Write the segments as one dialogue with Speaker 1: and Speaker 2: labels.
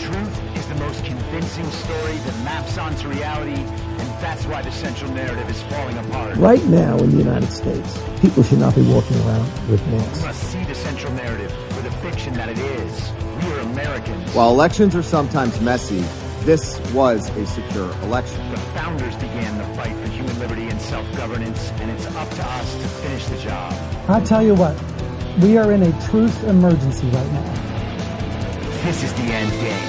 Speaker 1: truth is the most convincing story that maps onto reality, and that's why the central narrative is falling apart.
Speaker 2: Right now in the United States, people should not be walking around with masks.
Speaker 1: We must see the central narrative for the fiction that it is. We are Americans.
Speaker 3: While elections are sometimes messy, this was a secure election.
Speaker 1: The founders began the fight for human liberty and self-governance, and it's up to us to finish the job.
Speaker 4: I'll tell you what, we are in a truth emergency right now.
Speaker 1: This is the end game.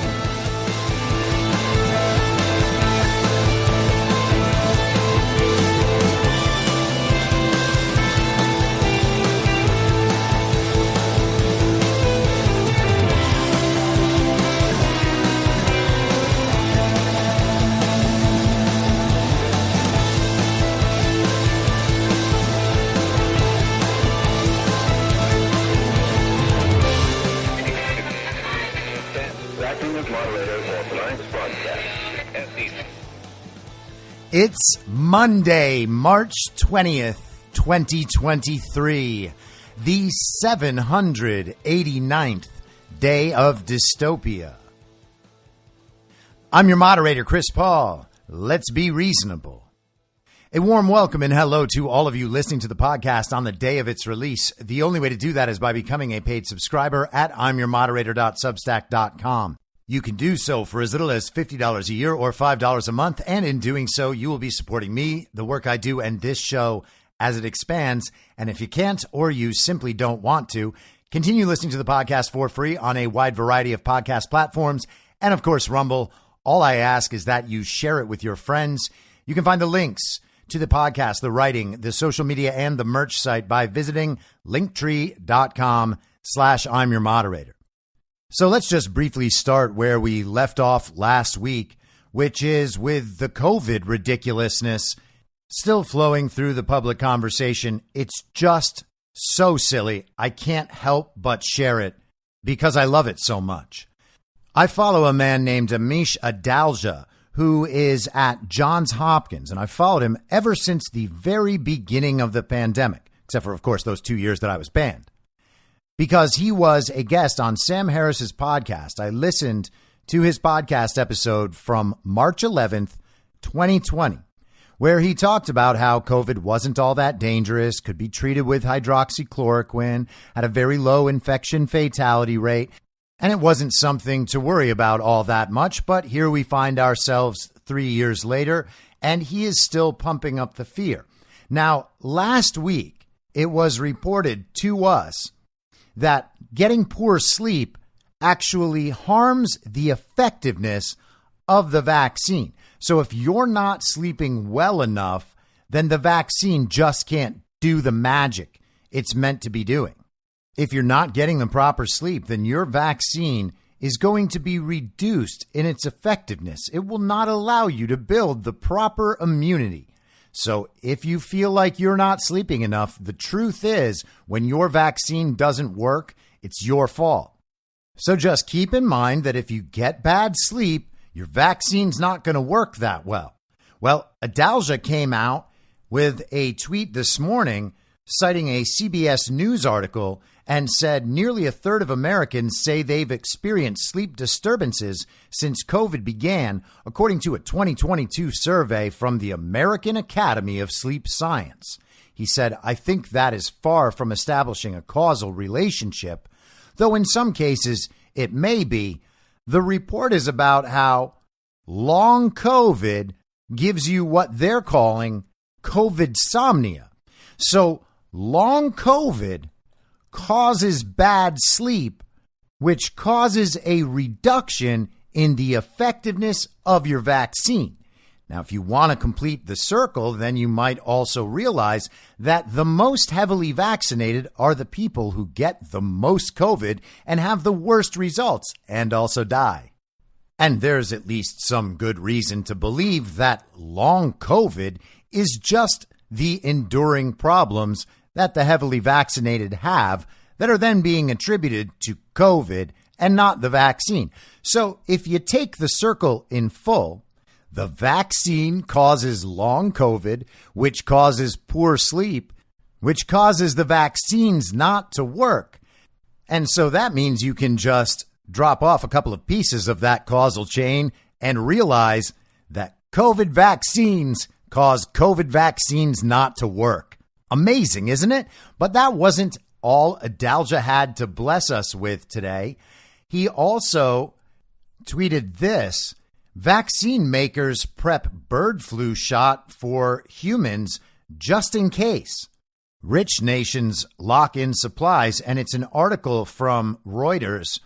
Speaker 5: It's Monday, March 20th, 2023, the 789th day of dystopia. I'm your moderator, Chris Paul. Let's be reasonable. A warm welcome and hello to all of you listening to the podcast on the day of its release. The only way to do that is by becoming a paid subscriber at imyourmoderator.substack.com. You can do so for as little as $50 a year or $5 a month, and in doing so, you will be supporting me, the work I do, and this show as it expands. And if you can't or you simply don't want to, continue listening to the podcast for free on a wide variety of podcast platforms and, of course, Rumble. All I ask is that you share it with your friends. You can find the links to the podcast, the writing, the social media, and the merch site by visiting linktree.com/I'mYourModerator. So let's just briefly start where we left off last week, which is with the COVID ridiculousness still flowing through the public conversation. It's just so silly. I can't help but share it because I love it so much. I follow a man named Amish Adalja, who is at Johns Hopkins, and I followed him ever since the very beginning of the pandemic, except for, of course, those 2 years that I was banned. Because he was a guest on Sam Harris's podcast. I listened to his podcast episode from March 11th, 2020, where he talked about how COVID wasn't all that dangerous, could be treated with hydroxychloroquine, had a very low infection fatality rate, and it wasn't something to worry about all that much. But here we find ourselves 3 years later, and he is still pumping up the fear. Now, last week, it was reported to us that getting poor sleep actually harms the effectiveness of the vaccine. So if you're not sleeping well enough, then the vaccine just can't do the magic it's meant to be doing. If you're not getting the proper sleep, then your vaccine is going to be reduced in its effectiveness. It will not allow you to build the proper immunity. So if you feel like you're not sleeping enough, the truth is when your vaccine doesn't work, it's your fault. So just keep in mind that if you get bad sleep, your vaccine's not going to work that well. Well, Adalja came out with a tweet this morning citing a CBS News article and said nearly a third of Americans say they've experienced sleep disturbances since COVID began, according to a 2022 survey from the American Academy of Sleep Science. He said, I think that is far from establishing a causal relationship, though in some cases it may be. The report is about how long COVID gives you what they're calling COVIDsomnia. So long COVID causes bad sleep, which causes a reduction in the effectiveness of your vaccine. Now, if you want to complete the circle, then you might also realize that the most heavily vaccinated are the people who get the most COVID and have the worst results and also die. And there's at least some good reason to believe that long COVID is just the enduring problems that the heavily vaccinated have that are then being attributed to COVID and not the vaccine. So if you take the circle in full, the vaccine causes long COVID, which causes poor sleep, which causes the vaccines not to work. And so that means you can just drop off a couple of pieces of that causal chain and realize that COVID vaccines cause COVID vaccines not to work. Amazing, isn't it? But that wasn't all Adalja had to bless us with today. He also tweeted this: vaccine makers prep bird flu shot for humans just in case. Rich nations lock in supplies, and it's an article from Reuters.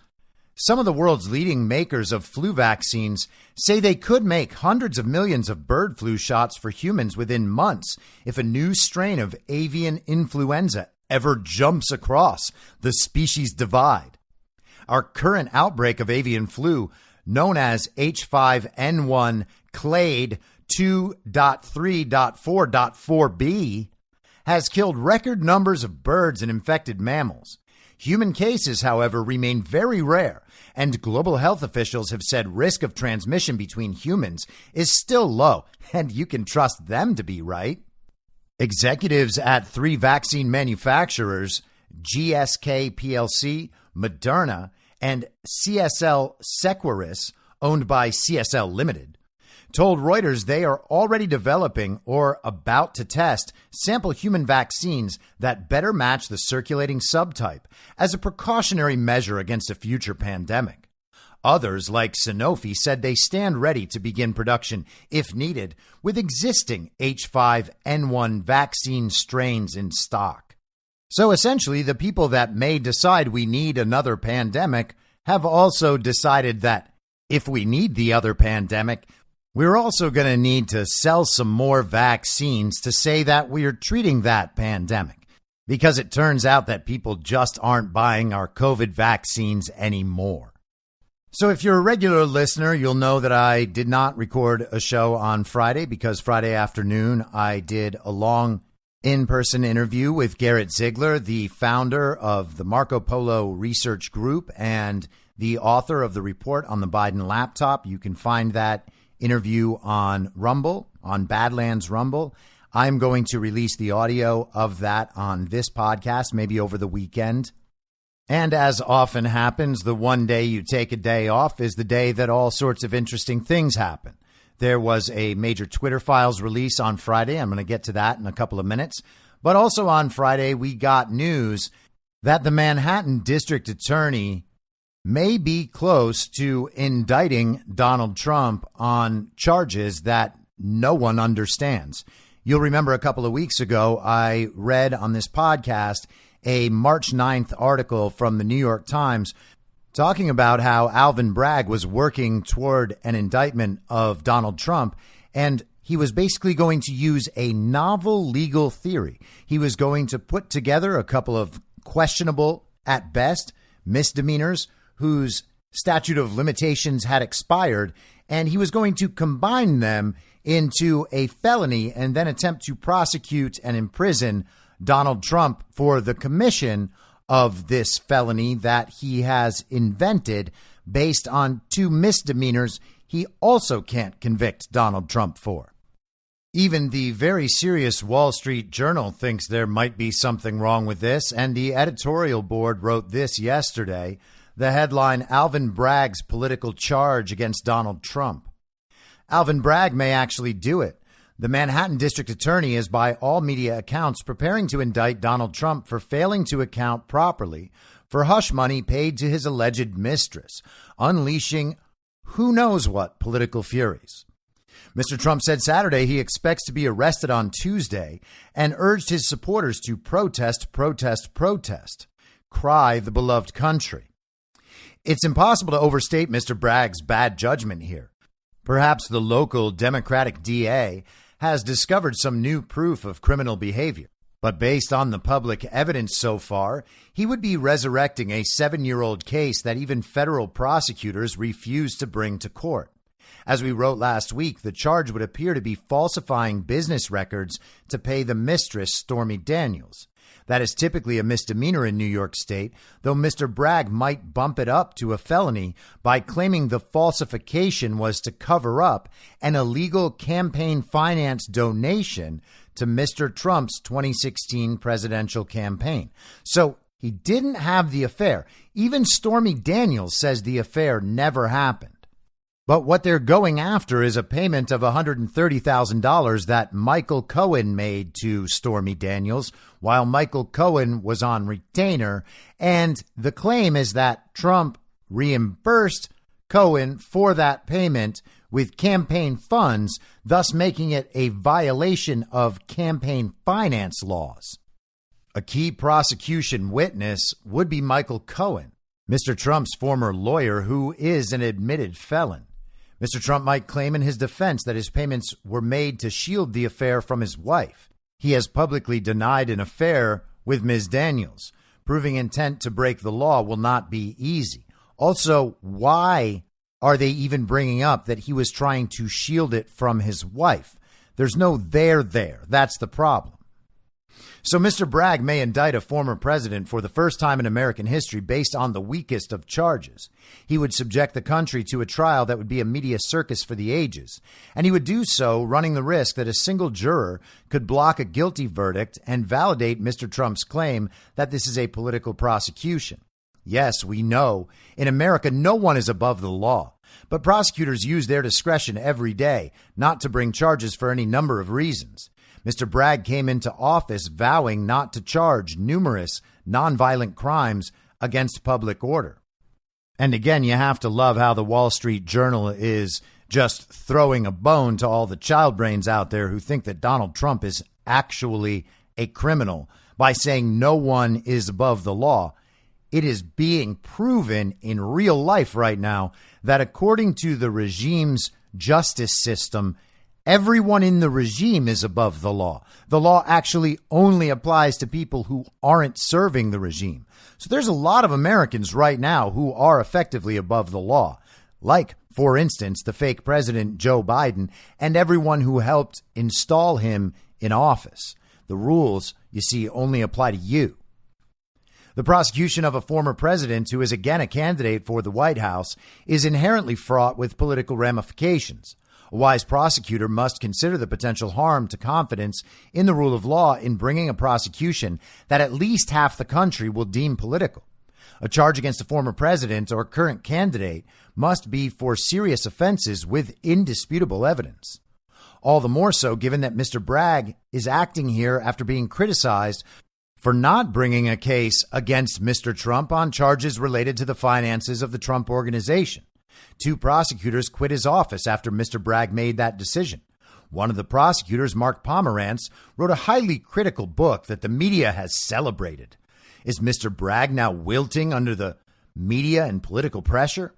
Speaker 5: Some of the world's leading makers of flu vaccines say they could make hundreds of millions of bird flu shots for humans within months if a new strain of avian influenza ever jumps across the species divide. Our current outbreak of avian flu, known as H5N1 clade 2.3.4.4b, has killed record numbers of birds and infected mammals. Human cases, however, remain very rare, and global health officials have said risk of transmission between humans is still low, and you can trust them to be right. Executives at 3 vaccine manufacturers, GSK plc, Moderna, and CSL Seqirus, owned by CSL Limited, told Reuters they are already developing or about to test sample human vaccines that better match the circulating subtype as a precautionary measure against a future pandemic. Others, like Sanofi, said they stand ready to begin production, if needed, with existing H5N1 vaccine strains in stock. So essentially, the people that may decide we need another pandemic have also decided that if we need the other pandemic, we're also going to need to sell some more vaccines to say that we're treating that pandemic, because it turns out that people just aren't buying our COVID vaccines anymore. So if you're a regular listener, you'll know that I did not record a show on Friday because Friday afternoon I did a long in-person interview with Garrett Ziegler, the founder of the Marco Polo Research Group and the author of the report on the Biden laptop. You can find that interview on Rumble, on Badlands Rumble. I'm going to release the audio of that on this podcast, maybe over the weekend. And as often happens, the one day you take a day off is the day that all sorts of interesting things happen. There was a major Twitter files release on Friday. I'm going to get to that in a couple of minutes. But also on Friday, we got news that the Manhattan District Attorney may be close to indicting Donald Trump on charges that no one understands. You'll remember a couple of weeks ago, I read on this podcast a March 9th article from the New York Times talking about how Alvin Bragg was working toward an indictment of Donald Trump, and he was basically going to use a novel legal theory. He was going to put together a couple of questionable, at best, misdemeanors whose statute of limitations had expired, and he was going to combine them into a felony and then attempt to prosecute and imprison Donald Trump for the commission of this felony that he has invented based on 2 misdemeanors he also can't convict Donald Trump for. Even the very serious Wall Street Journal thinks there might be something wrong with this, and the editorial board wrote this yesterday. The headline, Alvin Bragg's political charge against Donald Trump. Alvin Bragg may actually do it. The Manhattan District Attorney is, by all media accounts, preparing to indict Donald Trump for failing to account properly for hush money paid to his alleged mistress, unleashing who knows what political furies. Mr. Trump said Saturday he expects to be arrested on Tuesday and urged his supporters to protest, protest, protest. Cry the beloved country. It's impossible to overstate Mr. Bragg's bad judgment here. Perhaps the local Democratic DA has discovered some new proof of criminal behavior. But based on the public evidence so far, he would be resurrecting a 7-year-old case that even federal prosecutors refuse to bring to court. As we wrote last week, the charge would appear to be falsifying business records to pay the mistress, Stormy Daniels. That is typically a misdemeanor in New York State, though Mr. Bragg might bump it up to a felony by claiming the falsification was to cover up an illegal campaign finance donation to Mr. Trump's 2016 presidential campaign. So he didn't have the affair, Even Stormy Daniels says the affair never happened. But what they're going after is a payment of $130,000 that Michael Cohen made to Stormy Daniels while Michael Cohen was on retainer. And the claim is that Trump reimbursed Cohen for that payment with campaign funds, thus making it a violation of campaign finance laws. A key prosecution witness would be Michael Cohen, Mr. Trump's former lawyer, who is an admitted felon. Mr. Trump might claim in his defense that his payments were made to shield the affair from his wife. He has publicly denied an affair with Ms. Daniels. Proving intent to break the law will not be easy. Also, why are they even bringing up that he was trying to shield it from his wife? There's no there. That's the problem. So Mr. Bragg may indict a former president for the first time in American history based on the weakest of charges. He would subject the country to a trial that would be a media circus for the ages, and he would do so running the risk that a single juror could block a guilty verdict and validate Mr. Trump's claim that this is a political prosecution. Yes, we know in America no one is above the law, but prosecutors use their discretion every day not to bring charges for any number of reasons. Mr. Bragg came into office vowing not to charge numerous nonviolent crimes against public order. And again, you have to love how the Wall Street Journal is just throwing a bone to all the child brains out there who think that Donald Trump is actually a criminal by saying no one is above the law. It is being proven in real life right now that according to the regime's justice system, everyone in the regime is above the law. The law actually only applies to people who aren't serving the regime. So there's a lot of Americans right now who are effectively above the law, like, for instance, the fake president Joe Biden and everyone who helped install him in office. The rules, you see, only apply to you. The prosecution of a former president who is again a candidate for the White House is inherently fraught with political ramifications. A wise prosecutor must consider the potential harm to confidence in the rule of law in bringing a prosecution that at least half the country will deem political. A charge against a former president or current candidate must be for serious offenses with indisputable evidence. All the more so given that Mr. Bragg is acting here after being criticized for not bringing a case against Mr. Trump on charges related to the finances of the Trump organization. 2 prosecutors quit his office after Mr. Bragg made that decision. One of the prosecutors, Mark Pomerantz, wrote a highly critical book that the media has celebrated. Is Mr. Bragg now wilting under the media and political pressure?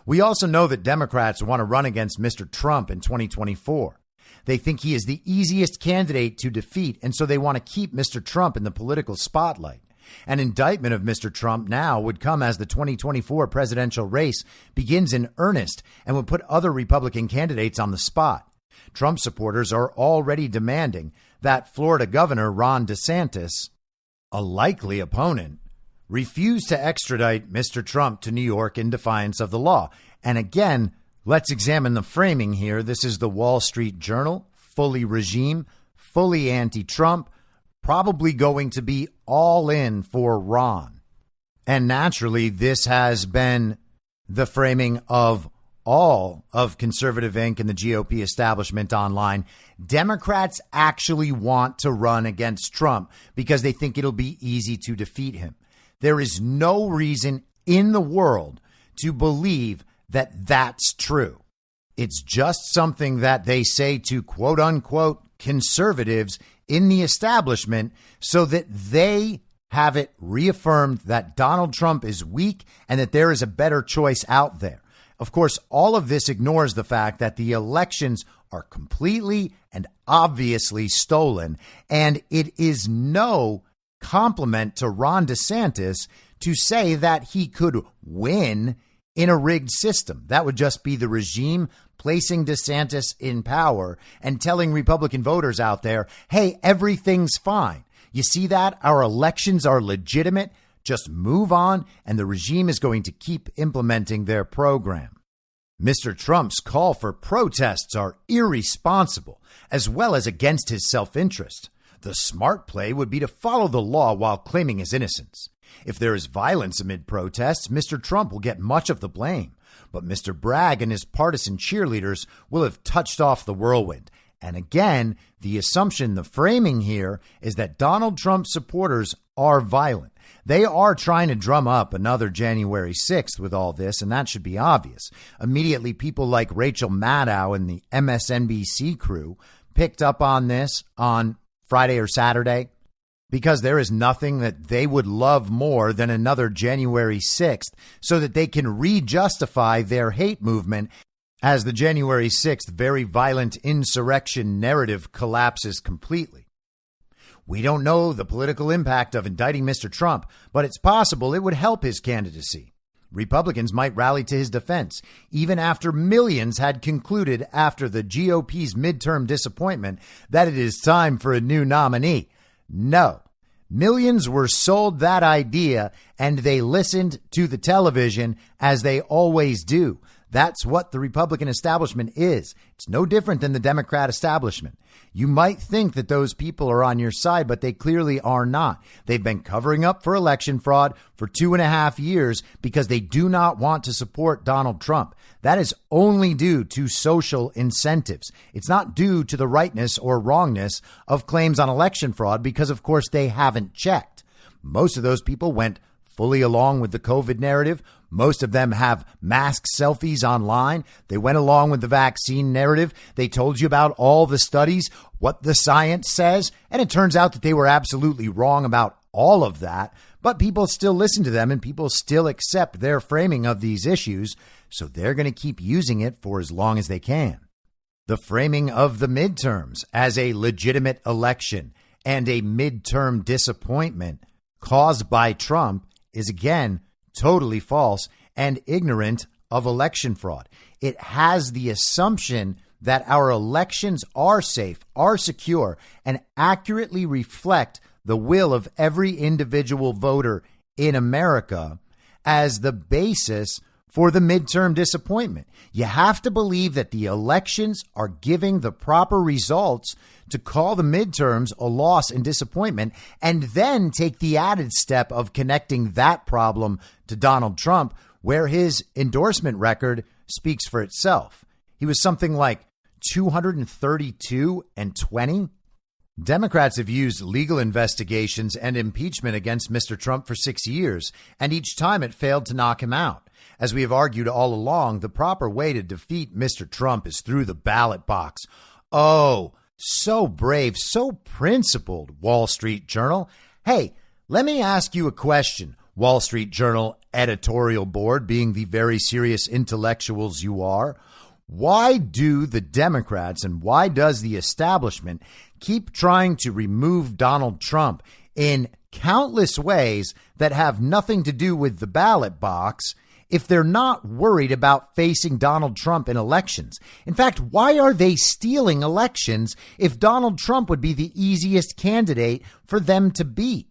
Speaker 5: We also know that Democrats want to run against Mr. Trump in 2024. They think he is the easiest candidate to defeat, and so they want to keep Mr. Trump in the political spotlight. An indictment of Mr. Trump now would come as the 2024 presidential race begins in earnest and would put other Republican candidates on the spot. Trump supporters are already demanding that Florida Governor Ron DeSantis, a likely opponent, refuse to extradite Mr. Trump to New York in defiance of the law. And again, let's examine the framing here. This is the Wall Street Journal, fully regime, fully anti-Trump, probably going to be all in for Ron. And naturally, this has been the framing of all of Conservative Inc. and the GOP establishment online. Democrats actually want to run against Trump because they think it'll be easy to defeat him. There is no reason in the world to believe that that's true. It's just something that they say to quote unquote conservatives in the establishment so that they have it reaffirmed that Donald Trump is weak and that there is a better choice out there. Of course, all of this ignores the fact that the elections are completely and obviously stolen, and it is no compliment to Ron DeSantis to say that he could win in a rigged system. That would just be the regime placing DeSantis in power and telling Republican voters out there, hey, everything's fine. You see that? Our elections are legitimate. Just move on, and the regime is going to keep implementing their program. Mr. Trump's call for protests are irresponsible, as well as against his self-interest. The smart play would be to follow the law while claiming his innocence. If there is violence amid protests, Mr. Trump will get much of the blame. But Mr. Bragg and his partisan cheerleaders will have touched off the whirlwind. And again, the assumption, the framing here is that Donald Trump supporters are violent. They are trying to drum up another January 6th with all this, and that should be obvious. Immediately, people like Rachel Maddow and the MSNBC crew picked up on this on Friday or Saturday, because there is nothing that they would love more than another January 6th so that they can re-justify their hate movement as the January 6th very violent insurrection narrative collapses completely. We don't know the political impact of indicting Mr. Trump, but it's possible it would help his candidacy. Republicans might rally to his defense, even after millions had concluded after the GOP's midterm disappointment that it is time for a new nominee. No, millions were sold that idea and they listened to the television as they always do. That's what the Republican establishment is. It's no different than the Democrat establishment. You might think that those people are on your side, but they clearly are not. They've been covering up for election fraud for 2.5 years because they do not want to support Donald Trump. That is only due to social incentives. It's not due to the rightness or wrongness of claims on election fraud because, of course, they haven't checked. Most of those people went fully along with the COVID narrative. Most of them have mask selfies online. They went along with the vaccine narrative. They told you about all the studies, what the science says. And it turns out that they were absolutely wrong about all of that. But people still listen to them and people still accept their framing of these issues. So they're going to keep using it for as long as they can. The framing of the midterms as a legitimate election and a midterm disappointment caused by Trump is, again, totally false and ignorant of election fraud. It has the assumption that our elections are safe, are secure, and accurately reflect the will of every individual voter in America as the basis for the midterm disappointment. You have to believe that the elections are giving the proper results to call the midterms a loss and disappointment, and then take the added step of connecting that problem to Donald Trump, where his endorsement record speaks for itself. He was something like 232-20. Democrats have used legal investigations and impeachment against Mr. Trump for 6 years, and each time it failed to knock him out. As we have argued all along, the proper way to defeat Mr. Trump is through the ballot box. Oh, so brave, so principled, Wall Street Journal. Hey, let me ask you a question, Wall Street Journal editorial board, being the very serious intellectuals you are. Why do the Democrats and why does the establishment keep trying to remove Donald Trump in countless ways that have nothing to do with the ballot box if they're not worried about facing Donald Trump in elections? In fact, why are they stealing elections if Donald Trump would be the easiest candidate for them to beat?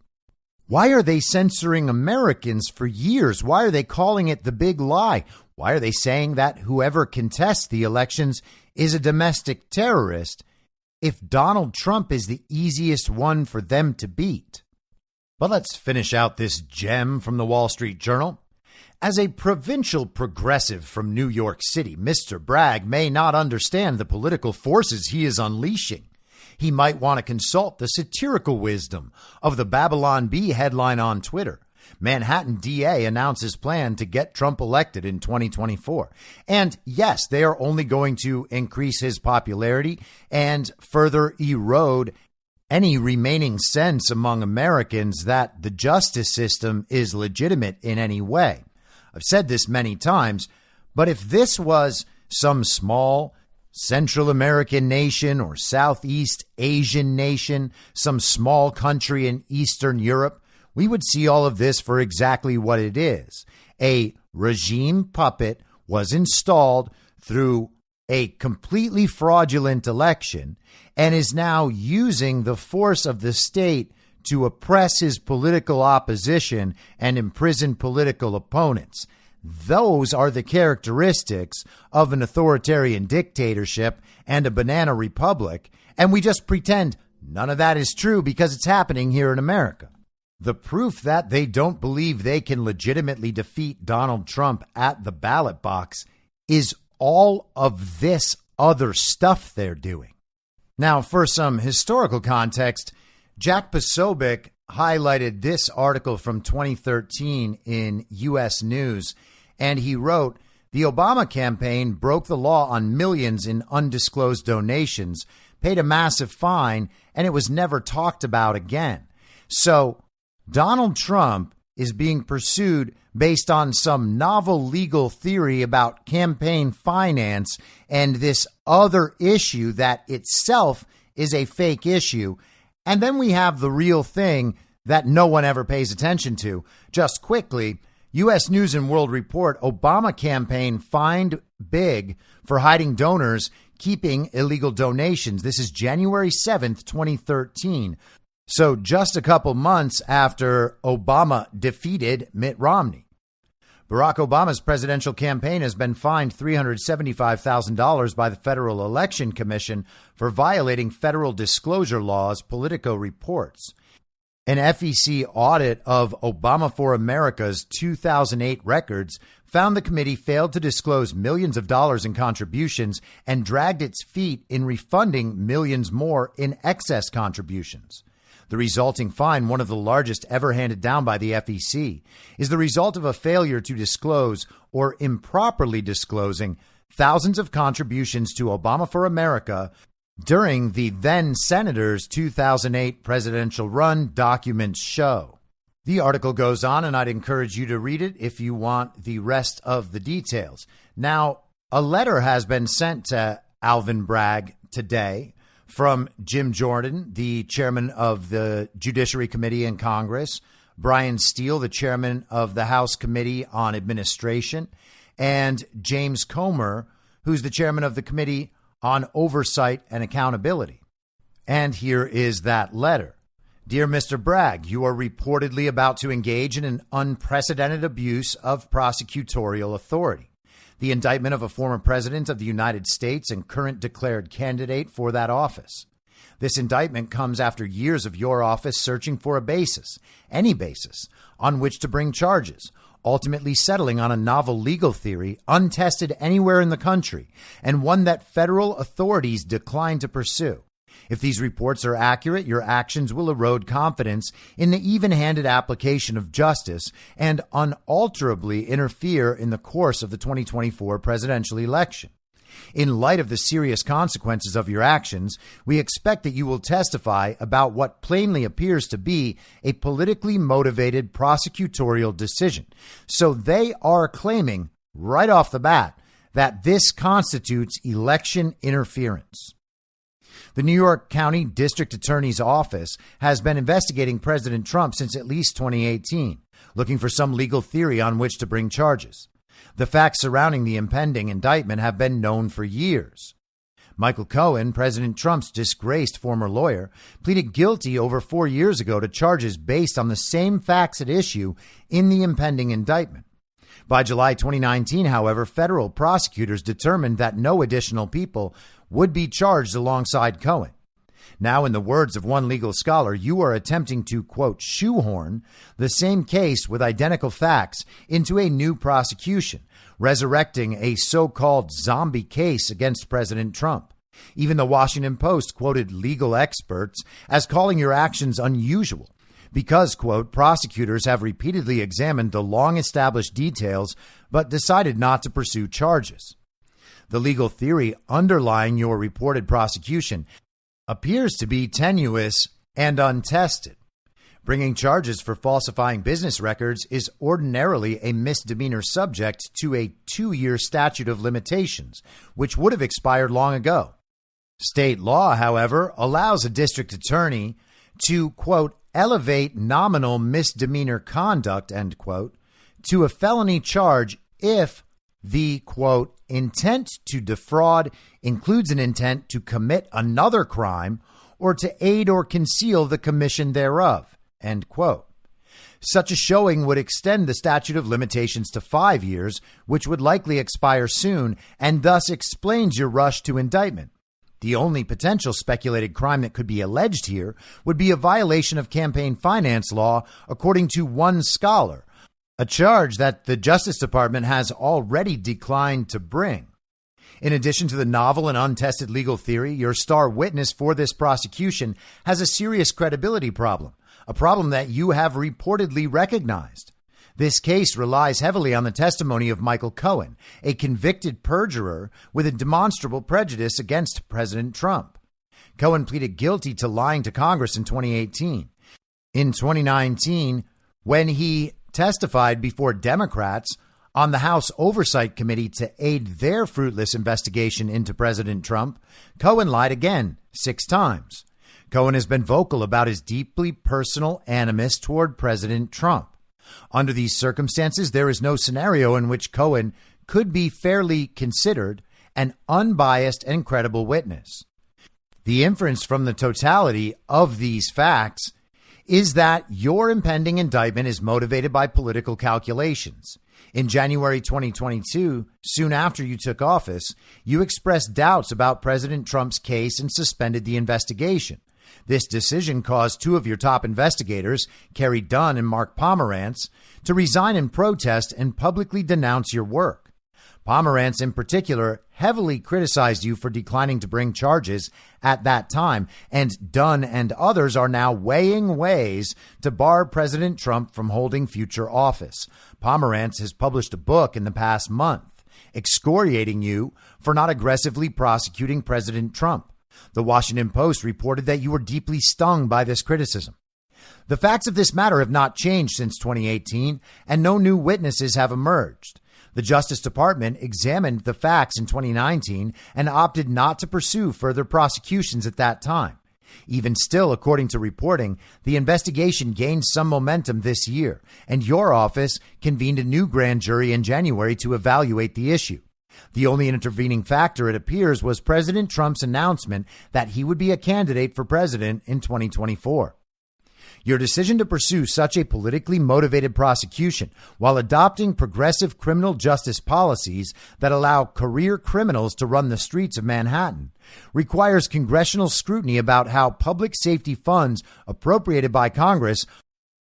Speaker 5: Why are they censoring Americans for years? Why are they calling it the big lie? Why are they saying that whoever contests the elections is a domestic terrorist if Donald Trump is the easiest one for them to beat? But let's finish out this gem from the Wall Street Journal. As a provincial progressive from New York City, Mr. Bragg may not understand the political forces he is unleashing. He might want to consult the satirical wisdom of the Babylon Bee headline on Twitter. Manhattan DA announces plan to get Trump elected in 2024. And yes, they are only going to increase his popularity and further erode any remaining sense among Americans that the justice system is legitimate in any way. I've said this many times, but if this was some small Central American nation or Southeast Asian nation, some small country in Eastern Europe, we would see all of this for exactly what it is. A regime puppet was installed through a completely fraudulent election and is now using the force of the state to oppress his political opposition and imprison political opponents. Those are the characteristics of an authoritarian dictatorship and a banana republic, and we just pretend none of that is true because it's happening here in America. The proof that they don't believe they can legitimately defeat Donald Trump at the ballot box is all of this other stuff they're doing. Now, for some historical context, Jack Posobiec highlighted this article from 2013 in U.S. News, and he wrote, "The Obama campaign broke the law on millions in undisclosed donations, paid a massive fine, and it was never talked about again." So Donald Trump is being pursued based on some novel legal theory about campaign finance and this other issue that itself is a fake issue. And then we have the real thing that no one ever pays attention to. Just quickly, U.S. News and World Report, Obama campaign fined big for hiding donors, keeping illegal donations. This is January 7th, 2013. So just a couple months after Obama defeated Mitt Romney. Barack Obama's presidential campaign has been fined $375,000 by the Federal Election Commission for violating federal disclosure laws, Politico reports. An FEC audit of Obama for America's 2008 records found the committee failed to disclose millions of dollars in contributions and dragged its feet in refunding millions more in excess contributions. The resulting fine, one of the largest ever handed down by the FEC, is the result of a failure to disclose or improperly disclosing thousands of contributions to Obama for America during the then senator's 2008 presidential run, documents show. The article goes on, and I'd encourage you to read it if you want the rest of the details. Now, a letter has been sent to Alvin Bragg today from Jim Jordan, the chairman of the Judiciary Committee in Congress, Brian Steele, the chairman of the House Committee on Administration, and James Comer, who's the chairman of the Committee on Oversight and Accountability. And here is that letter. Dear Mr. Bragg, you are reportedly about to engage in an unprecedented abuse of prosecutorial authority. The indictment of a former president of the United States and current declared candidate for that office. This indictment comes after years of your office searching for a basis, any basis, on which to bring charges, ultimately settling on a novel legal theory untested anywhere in the country, and one that federal authorities decline to pursue. If these reports are accurate, your actions will erode confidence in the even-handed application of justice and unalterably interfere in the course of the 2024 presidential election. In light of the serious consequences of your actions, we expect that you will testify about what plainly appears to be a politically motivated prosecutorial decision. So they are claiming right off the bat that this constitutes election interference. The New York County District Attorney's Office has been investigating President Trump since at least 2018, looking for some legal theory on which to bring charges. The facts surrounding the impending indictment have been known for years. Michael Cohen, President Trump's disgraced former lawyer, pleaded guilty over 4 years ago to charges based on the same facts at issue in the impending indictment. By July 2019, however, federal prosecutors determined that no additional people would be charged alongside Cohen. Now, in the words of one legal scholar, you are attempting to, quote, shoehorn the same case with identical facts into a new prosecution, resurrecting a so-called zombie case against President Trump. Even the Washington Post quoted legal experts as calling your actions unusual because, quote, prosecutors have repeatedly examined the long-established details but decided not to pursue charges. The legal theory underlying your reported prosecution appears to be tenuous and untested. Bringing charges for falsifying business records is ordinarily a misdemeanor subject to a 2-year statute of limitations, which would have expired long ago. State law, however, allows a district attorney to, quote, elevate nominal misdemeanor conduct, end quote, to a felony charge if the, quote, intent to defraud includes an intent to commit another crime or to aid or conceal the commission thereof, end quote. Such a showing would extend the statute of limitations to 5 years, which would likely expire soon, and thus explains your rush to indictment. The only potential speculated crime that could be alleged here would be a violation of campaign finance law, according to one scholar, a charge that the Justice Department has already declined to bring. In addition to the novel and untested legal theory, your star witness for this prosecution has a serious credibility problem, a problem that you have reportedly recognized. This case relies heavily on the testimony of Michael Cohen, a convicted perjurer with a demonstrable prejudice against President Trump. Cohen pleaded guilty to lying to Congress in 2018. In 2019, when he testified before Democrats on the House Oversight Committee to aid their fruitless investigation into President Trump, Cohen lied again 6 times. Cohen has been vocal about his deeply personal animus toward President Trump. Under these circumstances, there is no scenario in which Cohen could be fairly considered an unbiased and credible witness. The inference from the totality of these facts is that your impending indictment is motivated by political calculations. In January 2022, soon after you took office, you expressed doubts about President Trump's case and suspended the investigation. This decision caused 2 of your top investigators, Kerry Dunn and Mark Pomerantz, to resign in protest and publicly denounce your work. Pomerantz, in particular, heavily criticized you for declining to bring charges at that time, and Dunn and others are now weighing ways to bar President Trump from holding future office. Pomerantz has published a book in the past month excoriating you for not aggressively prosecuting President Trump. The Washington Post reported that you were deeply stung by this criticism. The facts of this matter have not changed since 2018, and no new witnesses have emerged. The Justice Department examined the facts in 2019 and opted not to pursue further prosecutions at that time. Even still, according to reporting, the investigation gained some momentum this year, and your office convened a new grand jury in January to evaluate the issue. The only intervening factor, it appears, was President Trump's announcement that he would be a candidate for president in 2024. Your decision to pursue such a politically motivated prosecution while adopting progressive criminal justice policies that allow career criminals to run the streets of Manhattan requires congressional scrutiny about how public safety funds appropriated by Congress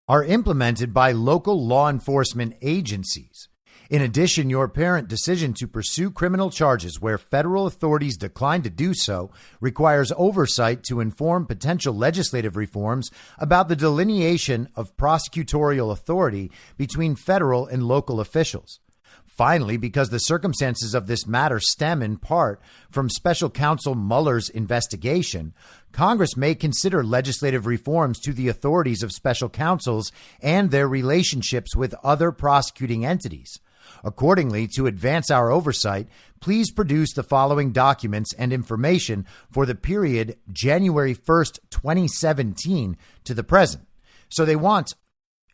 Speaker 5: are implemented by local law enforcement agencies. In addition, your apparent decision to pursue criminal charges where federal authorities decline to do so requires oversight to inform potential legislative reforms about the delineation of prosecutorial authority between federal and local officials. Finally, because the circumstances of this matter stem in part from Special Counsel Mueller's investigation, Congress may consider legislative reforms to the authorities of special counsels and their relationships with other prosecuting entities. Accordingly, to advance our oversight, please produce the following documents and information for the period January 1st, 2017 to the present. So they want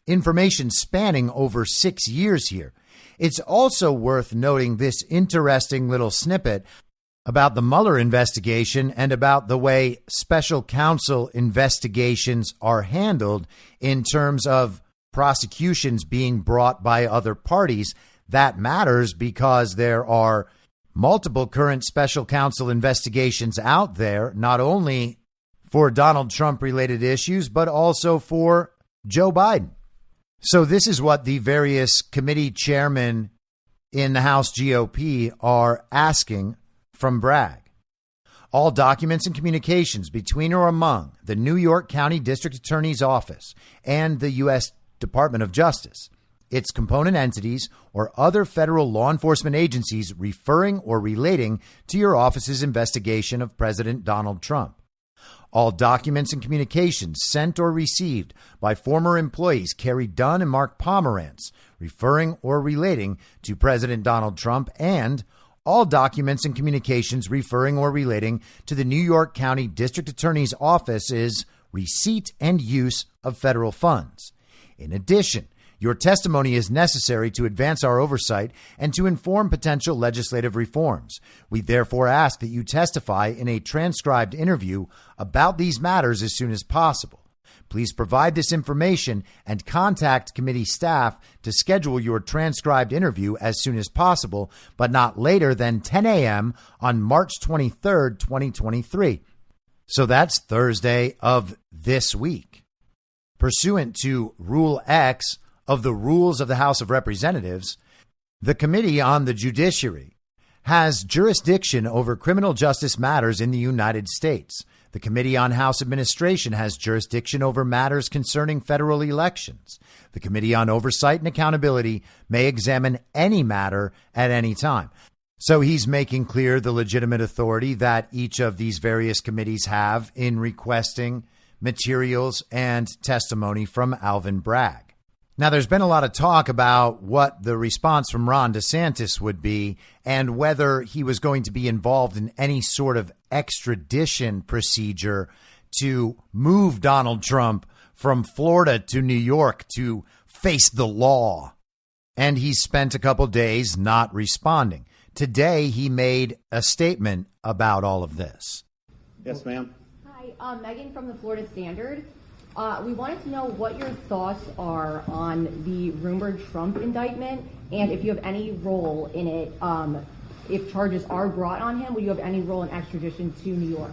Speaker 5: information spanning over 6 years here. It's also worth noting this interesting little snippet about the Mueller investigation and about the way special counsel investigations are handled in terms of prosecutions being brought by other parties. That matters because there are multiple current special counsel investigations out there, not only for Donald Trump related issues, but also for Joe Biden. So this is what the various committee chairmen in the House GOP are asking from Bragg. All documents and communications between or among the New York County District Attorney's Office and the U.S. Department of Justice, its component entities, or other federal law enforcement agencies referring or relating to your office's investigation of President Donald Trump. All documents and communications sent or received by former employees Kerry Dunn and Mark Pomerantz referring or relating to President Donald Trump, and all documents and communications referring or relating to the New York County District Attorney's Office's receipt and use of federal funds. In addition, your testimony is necessary to advance our oversight and to inform potential legislative reforms. We therefore ask that you testify in a transcribed interview about these matters as soon as possible. Please provide this information and contact committee staff to schedule your transcribed interview as soon as possible, but not later than 10 a.m. on March 23rd, 2023. So that's Thursday of this week. Pursuant to Rule X of the Rules of the House of Representatives, the Committee on the Judiciary has jurisdiction over criminal justice matters in the United States. The Committee on House Administration has jurisdiction over matters concerning federal elections. The Committee on Oversight and Accountability may examine any matter at any time. So he's making clear the legitimate authority that each of these various committees have in requesting materials and testimony from Alvin Bragg. Now, there's been a lot of talk about what the response from Ron DeSantis would be and whether he was going to be involved in any sort of extradition procedure to move Donald Trump from Florida to New York to face the law. And he spent a couple days not responding. Today, he made a statement about all of this.
Speaker 3: Yes, ma'am.
Speaker 6: Hi, Megan from the Florida Standard. We wanted to know what your thoughts are on the rumored Trump indictment and if you have any role in it. If charges are brought on him, will you have any role in extradition to New York?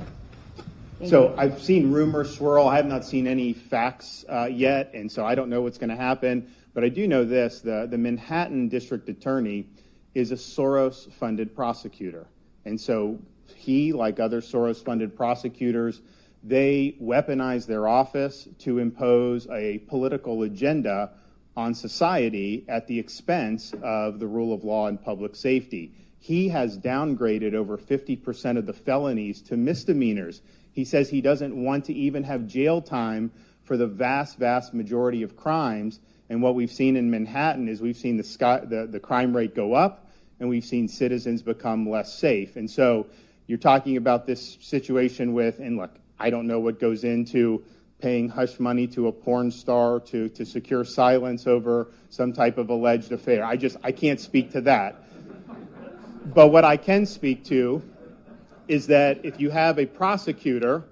Speaker 7: So I've seen rumors swirl. I have not seen any facts yet, and so I don't know what's going to happen. But I do know this. The Manhattan District Attorney is a Soros-funded prosecutor. And so he, like other Soros-funded prosecutors, they weaponize their office to impose a political agenda on society at the expense of the rule of law and public safety. He has downgraded over 50% of the felonies to misdemeanors. He says he doesn't want to even have jail time for the vast majority of crimes. And what we've seen in Manhattan is we've seen the crime rate go up, and we've seen citizens become less safe. And so you're talking about this situation with, and look, I don't know what goes into paying hush money to a porn star to secure silence over some type of alleged affair. I can't speak to that. But what I can speak to is that if you have a prosecutor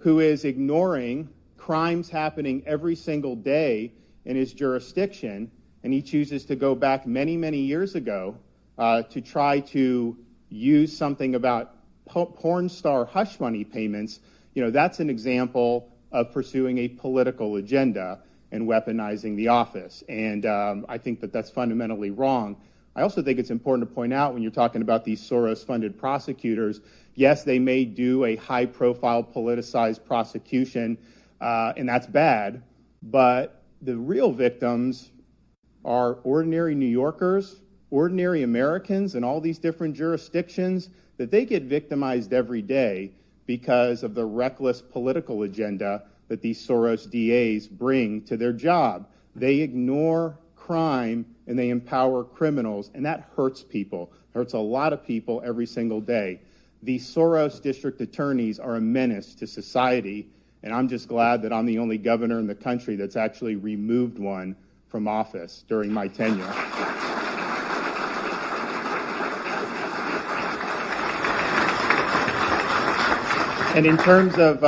Speaker 7: who is ignoring crimes happening every single day in his jurisdiction, and he chooses to go back many years ago to try to use something about porn star hush money payments, that's an example of pursuing a political agenda and weaponizing the office. And I think that that's fundamentally wrong. I also think it's important to point out when you're talking about these Soros-funded prosecutors, yes, they may do a high-profile politicized prosecution, and that's bad, but the real victims are ordinary New Yorkers, ordinary Americans in all these different jurisdictions, that they get victimized every day because of the reckless political agenda that these Soros DAs bring to their job. They ignore crime and they empower criminals, and that hurts people, hurts a lot of people every single day. These Soros district attorneys are a menace to society, and I'm just glad that I'm the only governor in the country that's actually removed one from office during my tenure. And in terms of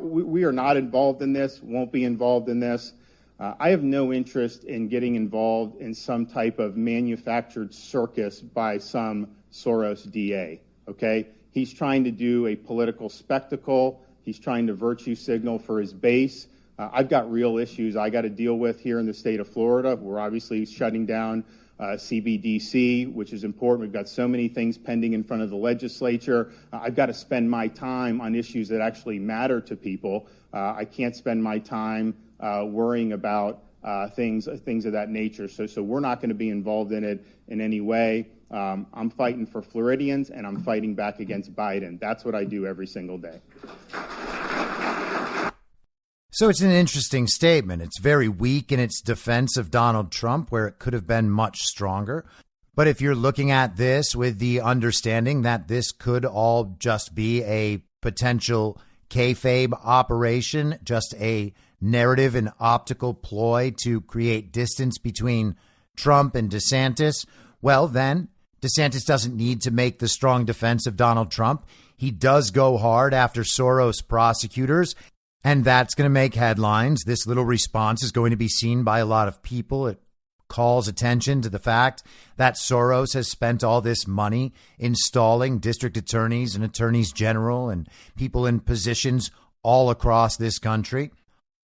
Speaker 7: we are not involved in this, won't be involved in this. I have no interest in getting involved in some type of manufactured circus by some Soros DA, okay? He's trying to do a political spectacle. He's trying to virtue signal for his base. I've got real issues I got to deal with here in the state of Florida. We're obviously shutting down CBDC, which is important. We've got so many things pending in front of the legislature. I've got to spend my time on issues that actually matter to people. I can't spend my time worrying about things of that nature. So we're not going to be involved in it in any way. I'm fighting for Floridians, and I'm fighting back against Biden. That's what I do every single day.
Speaker 5: So it's an interesting statement. It's very weak in its defense of Donald Trump, where it could have been much stronger. But if you're looking at this with the understanding that this could all just be a potential kayfabe operation, just a narrative and optical ploy to create distance between Trump and DeSantis, well, then DeSantis doesn't need to make the strong defense of Donald Trump. He does go hard after Soros prosecutors. And that's going to make headlines. This little response is going to be seen by a lot of people. It calls attention to the fact that Soros has spent all this money installing district attorneys and attorneys general and people in positions all across this country.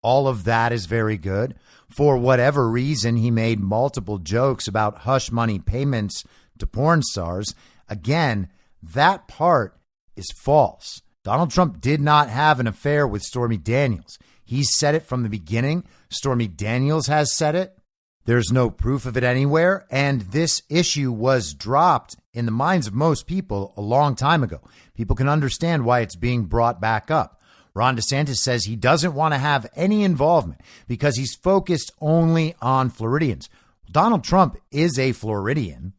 Speaker 5: All of that is very good. For whatever reason, he made multiple jokes about hush money payments to porn stars. Again, that part is false. Donald Trump did not have an affair with Stormy Daniels. He said it from the beginning. Stormy Daniels has said it. There's no proof of it anywhere. And this issue was dropped in the minds of most people a long time ago. People can understand why it's being brought back up. Ron DeSantis says he doesn't want to have any involvement because he's focused only on Floridians. Donald Trump is a Floridian,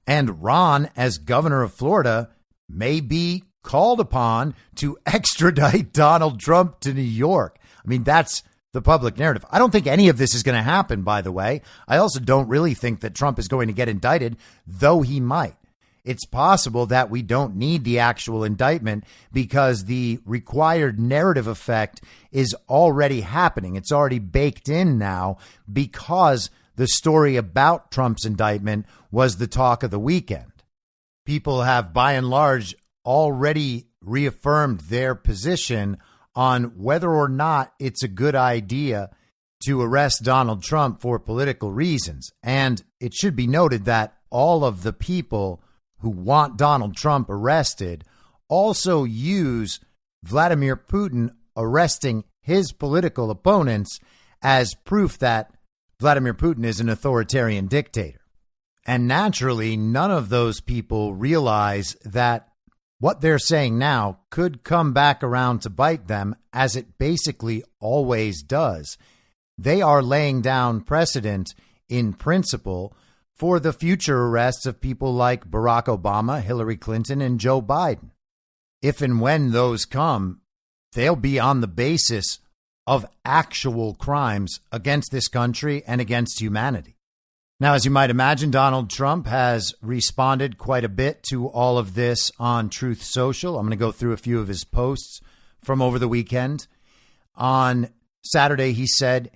Speaker 5: and Ron, as governor of Florida, may be called upon to extradite Donald Trump to New York. I mean, that's the public narrative. I don't think any of this is going to happen, by the way. I also don't really think that Trump is going to get indicted, though he might. It's possible that we don't need the actual indictment because the required narrative effect is already happening. It's already baked in now because the story about Trump's indictment was the talk of the weekend. People have, by and large, already reaffirmed their position on whether or not it's a good idea to arrest Donald Trump for political reasons. And it should be noted that all of the people who want Donald Trump arrested also use Vladimir Putin arresting his political opponents as proof that Vladimir Putin is an authoritarian dictator. And naturally, none of those people realize that what they're saying now could come back around to bite them, as it basically always does. They are laying down precedent in principle for the future arrests of people like Barack Obama, Hillary Clinton, and Joe Biden. If and when those come, they'll be on the basis of actual crimes against this country and against humanity. Now, as you might imagine, Donald Trump has responded quite a bit to all of this on Truth Social. I'm going to go through a few of his posts from over the weekend. On Saturday, he said,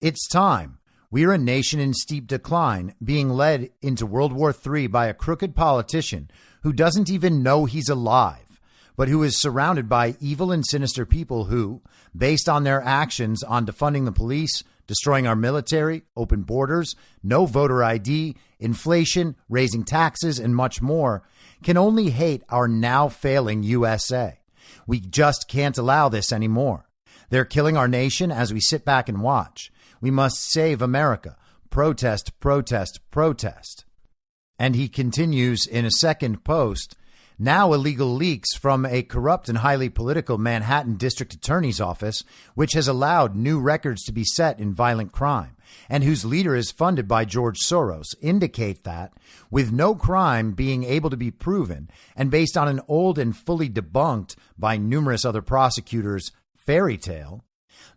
Speaker 5: "It's time. We are a nation in steep decline, being led into World War III by a crooked politician who doesn't even know he's alive, but who is surrounded by evil and sinister people who, based on their actions on defunding the police, destroying our military, open borders, no voter ID, inflation, raising taxes, and much more, can only hate our now failing USA. We just can't allow this anymore. They're killing our nation as we sit back and watch. We must save America. Protest, protest, protest." And he continues in a second post, "Now illegal leaks from a corrupt and highly political Manhattan district attorney's office, which has allowed new records to be set in violent crime, and whose leader is funded by George Soros, indicate that, with no crime being able to be proven, and based on an old and fully debunked by numerous other prosecutors fairy tale,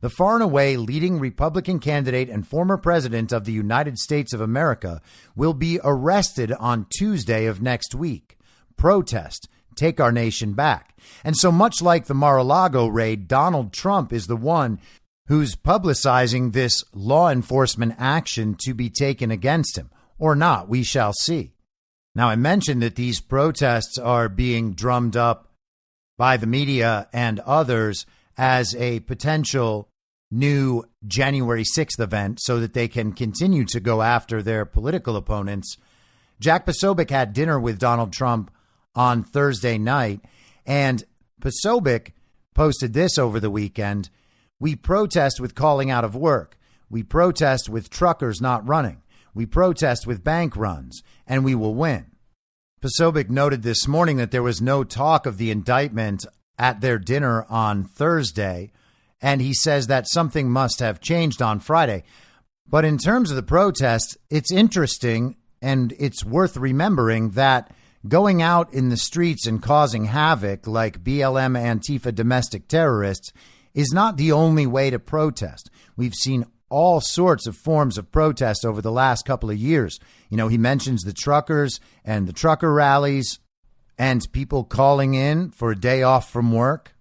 Speaker 5: the far and away leading Republican candidate and former president of the United States of America will be arrested on Tuesday of next week. Protest, take our nation back." And so much like the Mar-a-Lago raid, Donald Trump is the one who's publicizing this law enforcement action to be taken against him. Or not, we shall see. Now, I mentioned that these protests are being drummed up by the media and others as a potential new January 6th event so that they can continue to go after their political opponents. Jack Posobiec had dinner with Donald Trump on Thursday night, and Posobiec posted this over the weekend: "We protest with calling out of work. We protest with truckers not running. We protest with bank runs, and we will win." Posobiec noted this morning that there was no talk of the indictment at their dinner on Thursday, and he says that something must have changed on Friday. But in terms of the protest, it's interesting and it's worth remembering that going out in the streets and causing havoc like BLM Antifa domestic terrorists is not the only way to protest. We've seen all sorts of forms of protest over the last couple of years. You know, he mentions the truckers and the trucker rallies and people calling in for a day off from work.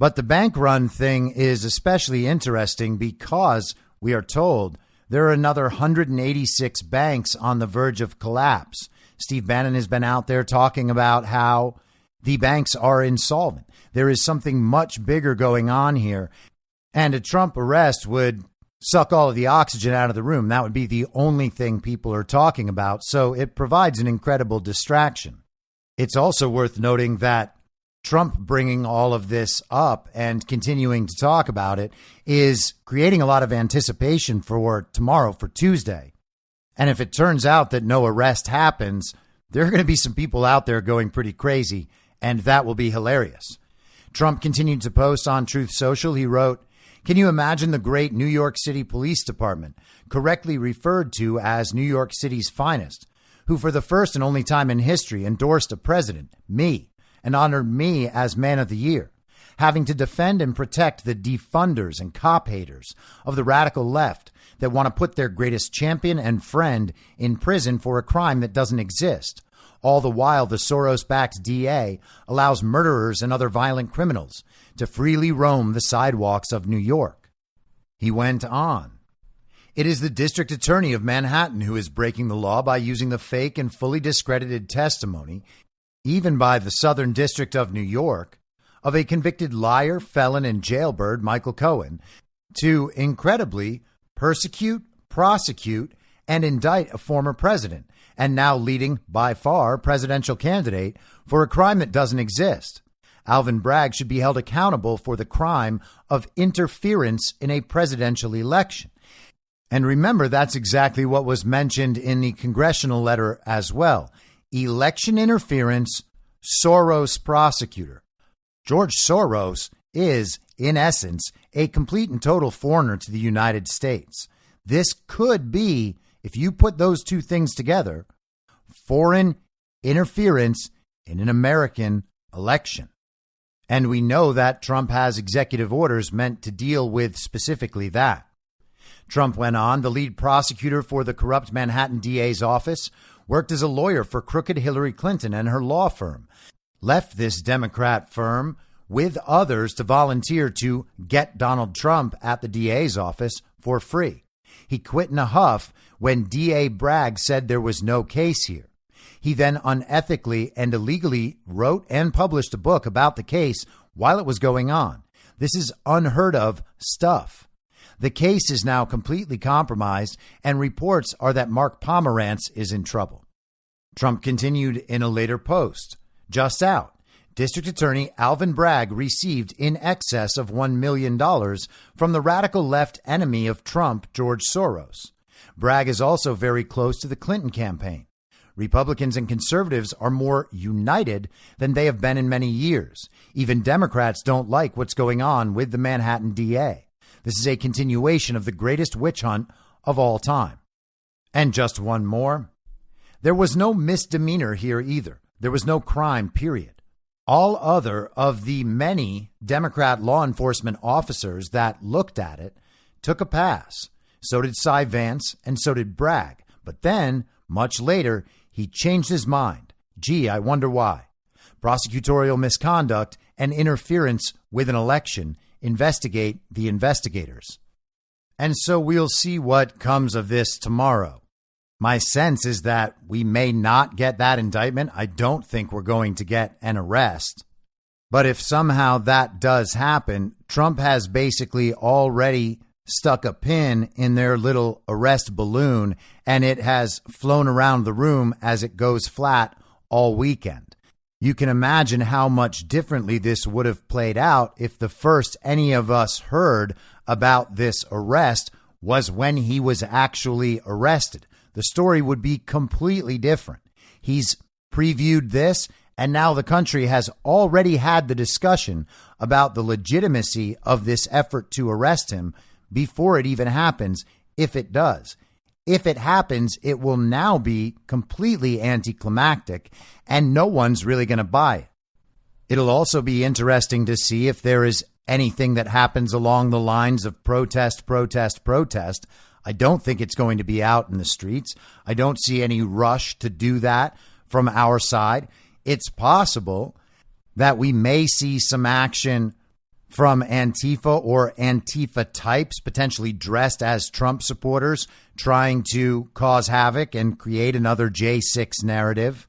Speaker 5: But the bank run thing is especially interesting because we are told there are another 186 banks on the verge of collapse. Steve Bannon has been out there talking about how the banks are insolvent. There is something much bigger going on here, and a Trump arrest would suck all of the oxygen out of the room. That would be the only thing people are talking about. So it provides an incredible distraction. It's also worth noting that Trump bringing all of this up and continuing to talk about it is creating a lot of anticipation for tomorrow, for Tuesday. And if it turns out that no arrest happens, there are going to be some people out there going pretty crazy, and that will be hilarious. Trump continued to post on Truth Social. He wrote, "Can you imagine the great New York City Police Department, correctly referred to as New York City's finest, who for the first and only time in history endorsed a president, me, and honored me as Man of the Year, having to defend and protect the defunders and cop haters of the radical left that want to put their greatest champion and friend in prison for a crime that doesn't exist. All the while, the Soros-backed DA allows murderers and other violent criminals to freely roam the sidewalks of New York." He went on, "It is the district attorney of Manhattan who is breaking the law by using the fake and fully discredited testimony, even by the Southern District of New York, of a convicted liar, felon, and jailbird, Michael Cohen, to incredibly persecute, prosecute, and indict a former president, and now leading, by far, presidential candidate for a crime that doesn't exist. Alvin Bragg should be held accountable for the crime of interference in a presidential election." And remember, that's exactly what was mentioned in the congressional letter as well. Election interference, Soros prosecutor. George Soros is, in essence, a complete and total foreigner to the United States. This could be, if you put those two things together, foreign interference in an American election. And we know that Trump has executive orders meant to deal with specifically that. Trump went on, "The lead prosecutor for the corrupt Manhattan DA's office worked as a lawyer for crooked Hillary Clinton and her law firm, left this Democrat firm with others to volunteer to get Donald Trump at the DA's office for free. He quit in a huff when DA Bragg said there was no case here. He then unethically and illegally wrote and published a book about the case while it was going on. This is unheard of stuff. The case is now completely compromised, and reports are that Mark Pomerantz is in trouble." Trump continued in a later post, "Just out. District Attorney Alvin Bragg received in excess of $1 million from the radical left enemy of Trump, George Soros. Bragg is also very close to the Clinton campaign. Republicans and conservatives are more united than they have been in many years. Even Democrats don't like what's going on with the Manhattan DA. This is a continuation of the greatest witch hunt of all time." And just one more. "There was no misdemeanor here either. There was no crime, period. All other of the many Democrat law enforcement officers that looked at it took a pass. So did Cy Vance and so did Bragg. But then, much later, he changed his mind. Gee, I wonder why. Prosecutorial misconduct and interference with an election. Investigate the investigators." And so we'll see what comes of this tomorrow. My sense is that we may not get that indictment. I don't think we're going to get an arrest. But if somehow that does happen, Trump has basically already stuck a pin in their little arrest balloon, and it has flown around the room as it goes flat all weekend. You can imagine how much differently this would have played out if the first any of us heard about this arrest was when he was actually arrested. The story would be completely different. He's previewed this, and now the country has already had the discussion about the legitimacy of this effort to arrest him before it even happens, if it does. If it happens, it will now be completely anticlimactic, and no one's really going to buy it. It'll also be interesting to see if there is anything that happens along the lines of protest, protest, protest. I don't think it's going to be out in the streets. I don't see any rush to do that from our side. It's possible that we may see some action from Antifa or Antifa types, potentially dressed as Trump supporters, trying to cause havoc and create another J6 narrative.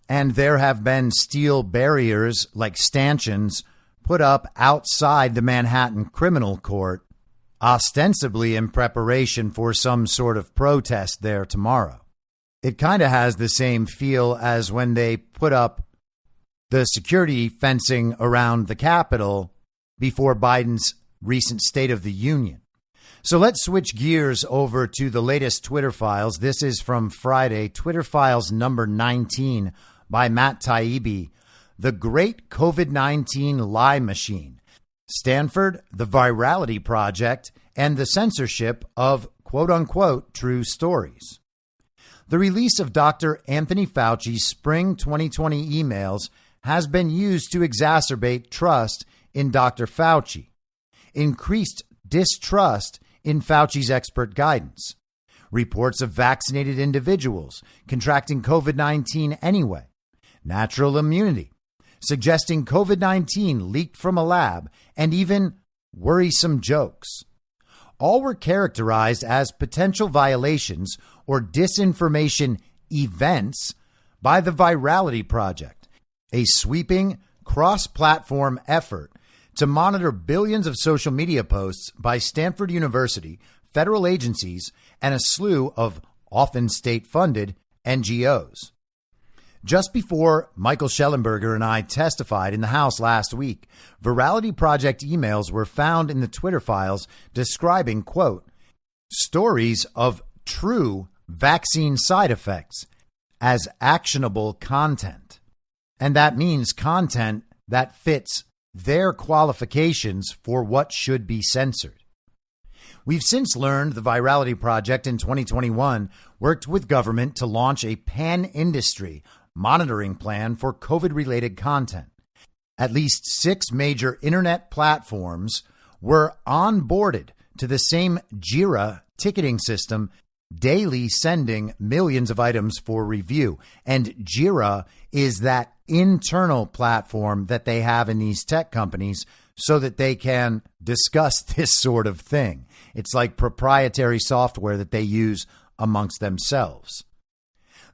Speaker 5: And there have been steel barriers like stanchions put up outside the Manhattan Criminal Court, ostensibly in preparation for some sort of protest there tomorrow. It kind of has the same feel as when they put up the security fencing around the Capitol before Biden's recent State of the Union. So let's switch gears over to the latest Twitter files. This is from Friday, Twitter files number 19 by Matt Taibbi, The Great COVID-19 Lie Machine, Stanford, the Virality Project, and the Censorship of quote-unquote true stories. The release of Dr. Anthony Fauci's spring 2020 emails has been used to exacerbate trust in Dr. Fauci, increased distrust in Fauci's expert guidance, reports of vaccinated individuals contracting COVID-19 anyway, natural immunity, suggesting COVID-19 leaked from a lab, and even worrisome jokes. All were characterized as potential violations or disinformation events by the Virality Project, a sweeping cross-platform effort to monitor billions of social media posts by Stanford University, federal agencies, and a slew of often state-funded NGOs. Just before Michael Schellenberger and I testified in the House last week, Virality Project emails were found in the Twitter files describing, quote, stories of true vaccine side effects as actionable content. And that means content that fits their qualifications for what should be censored. We've since learned the Virality Project in 2021 worked with government to launch a pan-industry monitoring plan for COVID-related content. At least 6 major internet platforms were onboarded to the same JIRA ticketing system, daily sending millions of items for review. And JIRA is that internal platform that they have in these tech companies so that they can discuss this sort of thing. It's like proprietary software that they use amongst themselves.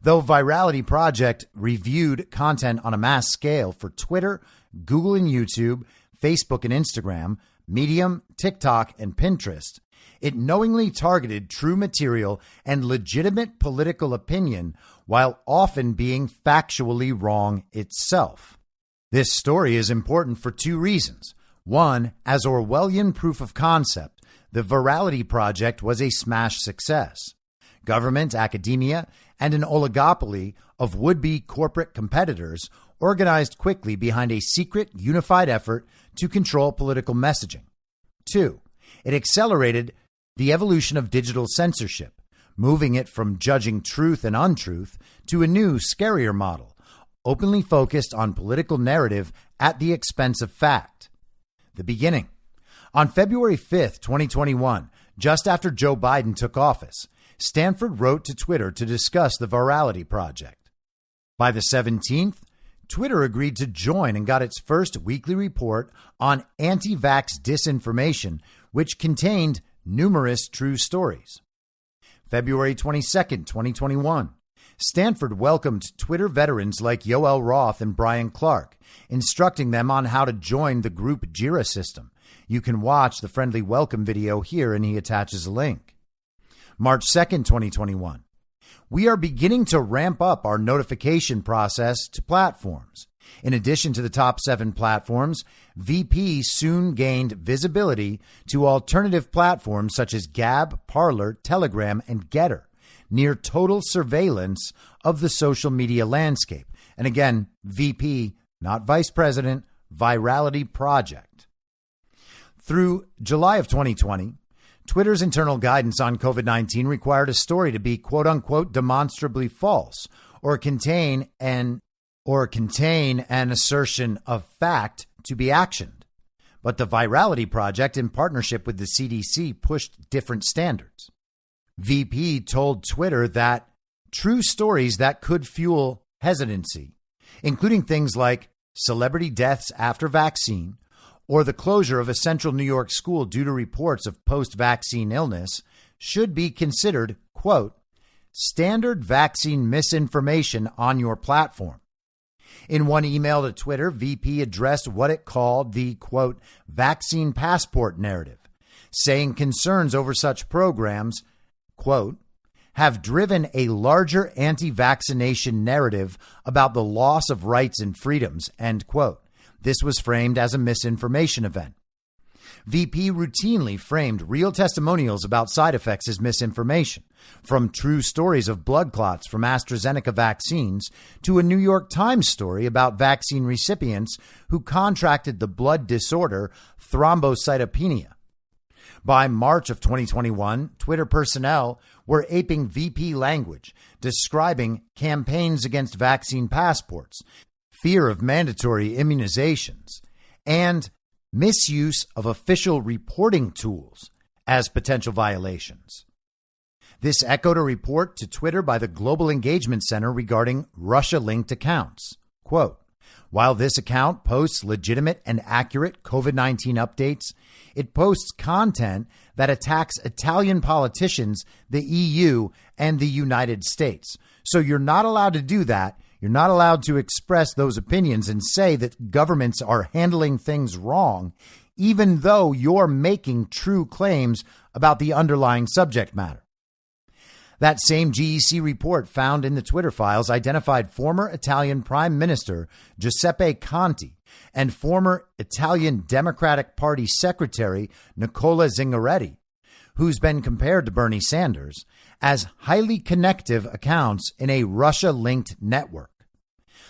Speaker 5: Though Virality Project reviewed content on a mass scale for Twitter, Google and YouTube, Facebook and Instagram, Medium, TikTok, and Pinterest, it knowingly targeted true material and legitimate political opinion while often being factually wrong itself. This story is important for 2 reasons. One, as Orwellian proof of concept, the Virality Project was a smash success. Government, academia, and an oligopoly of would-be corporate competitors organized quickly behind a secret, unified effort to control political messaging. 2, it accelerated the evolution of digital censorship, moving it from judging truth and untruth to a new, scarier model, openly focused on political narrative at the expense of fact. The beginning. On February 5th, 2021, just after Joe Biden took office, Stanford wrote to Twitter to discuss the Virality Project. By the 17th, Twitter agreed to join and got its first weekly report on anti-vax disinformation, which contained numerous true stories. February 22nd, 2021, Stanford welcomed Twitter veterans like Yoel Roth and Brian Clark, instructing them on how to join the group JIRA system. You can watch the friendly welcome video here, and he attaches a link. March 2nd, 2021. We are beginning to ramp up our notification process to platforms. In addition to the top 7 platforms, VP soon gained visibility to alternative platforms such as Gab, Parler, Telegram, and Getter, near total surveillance of the social media landscape. And again, VP, not Vice President, Virality Project. Through July of 2020, Twitter's internal guidance on COVID-19 required a story to be quote-unquote demonstrably false or contain an assertion of fact to be actioned. But the Virality Project, in partnership with the CDC, pushed different standards. VP told Twitter that true stories that could fuel hesitancy, including things like celebrity deaths after vaccine or the closure of a central New York school due to reports of post-vaccine illness should be considered, quote, standard vaccine misinformation on your platform. In one email to Twitter, VP addressed what it called the, quote, vaccine passport narrative, saying concerns over such programs, quote, have driven a larger anti-vaccination narrative about the loss of rights and freedoms, end quote. This was framed as a misinformation event. VP routinely framed real testimonials about side effects as misinformation, from true stories of blood clots from AstraZeneca vaccines to a New York Times story about vaccine recipients who contracted the blood disorder thrombocytopenia. By March of 2021, Twitter personnel were aping VP language, describing campaigns against vaccine passports, fear of mandatory immunizations, and misuse of official reporting tools as potential violations. This echoed a report to Twitter by the Global Engagement Center regarding Russia-linked accounts. Quote, while this account posts legitimate and accurate COVID-19 updates, it posts content that attacks Italian politicians, the EU, and the United States. So you're not allowed to do that. You're not allowed to express those opinions and say that governments are handling things wrong, even though you're making true claims about the underlying subject matter. That same GEC report found in the Twitter files identified former Italian Prime Minister Giuseppe Conte and former Italian Democratic Party Secretary Nicola Zingaretti, who's been compared to Bernie Sanders, as highly connective accounts in a Russia-linked network.